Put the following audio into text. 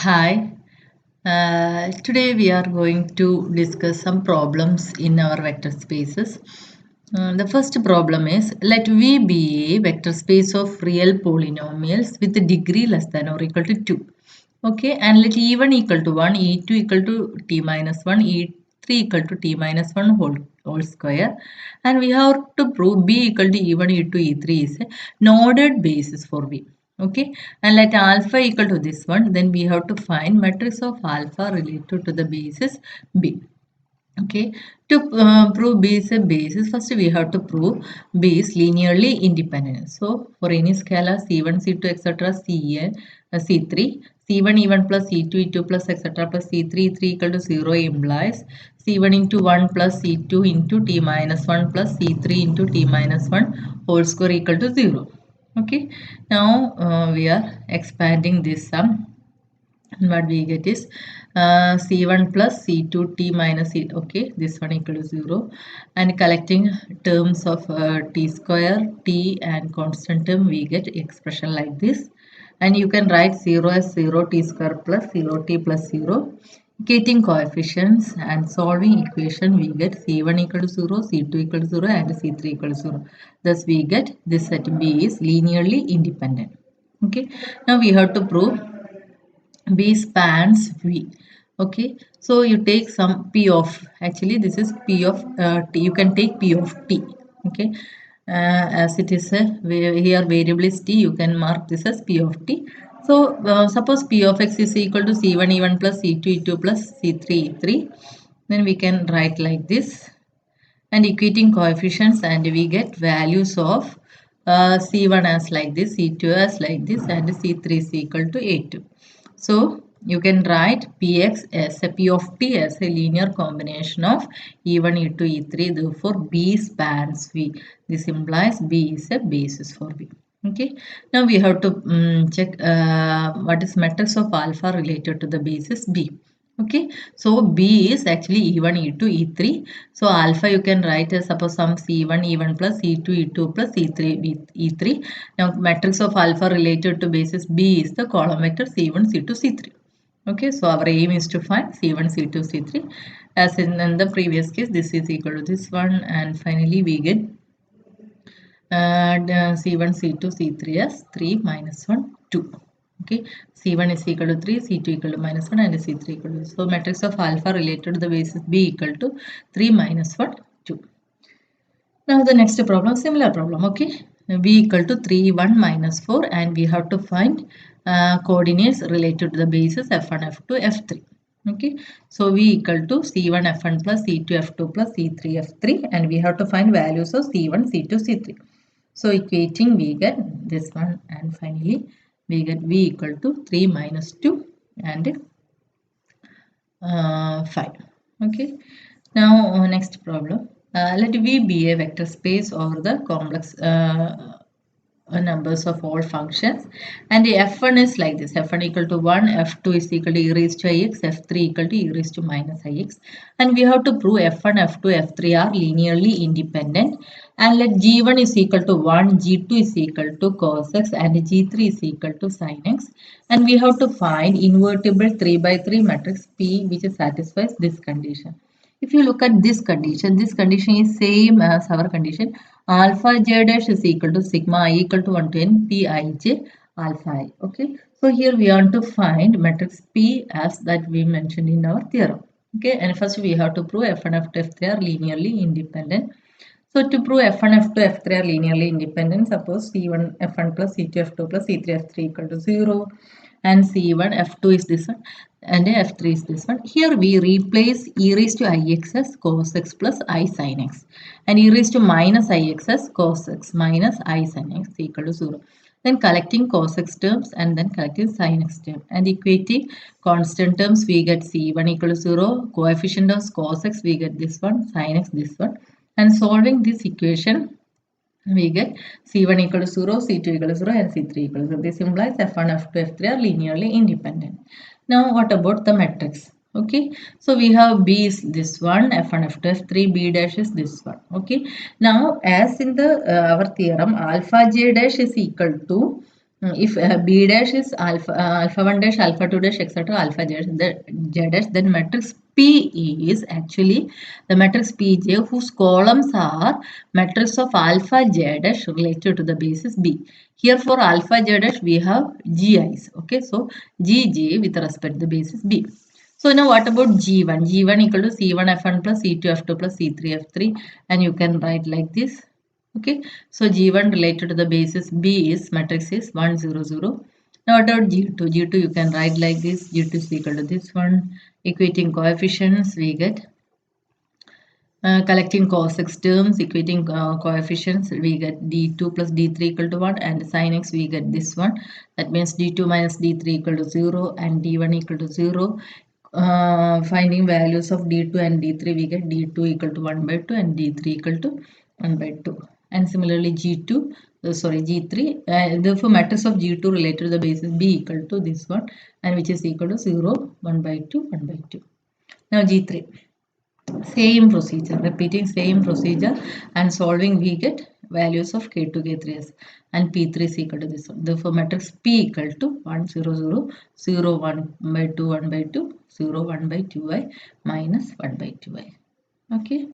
Hi, today we are going to discuss some problems in our vector spaces. The first problem is let V be a vector space of real polynomials with a degree less than or equal to 2. Okay, and let E1 equal to 1, E2 equal to t minus 1, E3 equal to t minus 1 whole square. And we have to prove B equal to E1, E2, E3 is a noted basis for V. Okay, and let alpha equal to this one, then we have to find matrix of alpha related to the basis B. Okay, to prove B is a basis, first we have to prove B is linearly independent. So for any scalar C1, C2, etc., Cn, C3, C1 E1 plus C2 E2 plus etc. plus C3 3 equal to 0 implies C1 into 1 plus C2 into t minus 1 plus C3 into t minus 1 whole square equal to 0. Okay, now we are expanding this sum. What we get is C1 plus C2 t minus C. Okay, this one equal to 0. And collecting terms of t square, t and constant term, we get expression like this. And you can write 0 as 0 t square plus 0 t plus 0. Getting coefficients and solving equation, we get C1 equal to 0, C2 equal to 0 and C3 equal to 0. Thus we get this set B is linearly independent. Okay, now we have to prove B spans V. Okay, so you take some P of, actually this is P of T. You can take P of T. Okay, as it is a here variable is T, you can mark this as P of T. So suppose P of X is equal to C1 E1 plus C2 E2 plus C3 E3. Then we can write like this and equating coefficients, and we get values of C1 as like this, C2 as like this, and C3 is equal to A2. So you can write Px as a P of T as a linear combination of E1, E2, E3. Therefore, B spans V. This implies B is a basis for V. Okay. Now we have to check what is matrix of alpha related to the basis B. Okay, so B is actually E1, E2, E3. So alpha you can write as suppose some C1, E1 plus E2, E2 plus E3, E3. Now matrix of alpha related to basis B is the column vector C1, C2, C3. Okay, so our aim is to find C1, C2, C3. As in the previous case, this is equal to this one, and finally we get C1, C2, C3 as 3 minus 1, 2. Okay, C1 is equal to 3, C2 equal to minus 1 and C3 equal to. So matrix of alpha related to the basis B equal to 3 minus 1, 2. Now the next problem, similar problem. Okay, B equal to 3, 1 minus 4, and we have to find coordinates related to the basis F1, F2, F3. Okay, so V equal to C1 F1 plus C2 F2 plus C3 F3, and we have to find values of C1, C2, C3. So equating we get this one, and finally we get V equal to 3 minus 2 and 5. Okay. Now next problem. Let V be a vector space over the complex numbers of all functions, and the f1 is like this: f1 equal to 1, f2 is equal to e raised to ix, f3 equal to e raised to minus ix, and we have to prove f1, f2, f3 are linearly independent, and let g1 is equal to 1, g2 is equal to cos x, and g3 is equal to sin x, and we have to find invertible 3 by 3 matrix P which satisfies this condition. If you look at this condition is same as our condition. Alpha j dash is equal to sigma I equal to 1 to n p I j alpha I. Okay. So here we want to find matrix P as that we mentioned in our theorem. Okay. And first we have to prove F1, F2, F3 are linearly independent. So to prove F1, F2, F3 are linearly independent, suppose C1, F1 plus C2, F2 plus C3, F3 equal to 0, and C1, F2 is this one, and F3 is this one. Here we replace e raised to ix as cos x plus I sin x, and e raised to minus ix as cos x minus I sin x equal to 0. Then collecting cos x terms and then collecting sin x term, and equating constant terms, we get C1 equal to 0, coefficient of cos x we get this one, sin x this one, and solving this equation we get C1 equal to 0, C2 equal to 0 and C3 equal to 0. This implies F1, F2, F3 are linearly independent. Now what about the matrix? Okay, so we have B is this one, F1, F2, F3, B dash is this one. Okay, now as in the our theorem, alpha j dash is equal to If B dash is alpha 1 dash, alpha 2 dash, etc., alpha J dash, then matrix P is actually the matrix Pj whose columns are matrix of alpha J dash related to the basis B. Here for alpha J dash we have Gi's. Okay, so Gj with respect to the basis B. So now what about G1? G1 equal to C1 F1 plus C2 F2 plus C3 F3, and you can write like this. Okay, so G1 related to the basis B is matrix is 1 0 0. Now what about G2? G2 you can write like this. G2 is equal to this one. Equating coefficients we get collecting cos x terms, equating coefficients, we get d2 plus d3 equal to 1, and sin x we get this one. That means d2 minus d3 equal to 0 and d1 equal to 0. Finding values of d2 and d3, we get d2 equal to 1 by 2 and d3 equal to 1 by 2. And similarly G2, G3, therefore matrix of G2 related to the basis B equal to this one, and which is equal to 0, 1 by 2, 1 by 2. Now G3. Same procedure, repeating same procedure and solving, we get values of K2, K3s, and P3 is equal to this one. Therefore, matrix P equal to 1 0 0 0 1 by 2 1 by 2 0 1 by 2i minus 1 by 2i. Okay.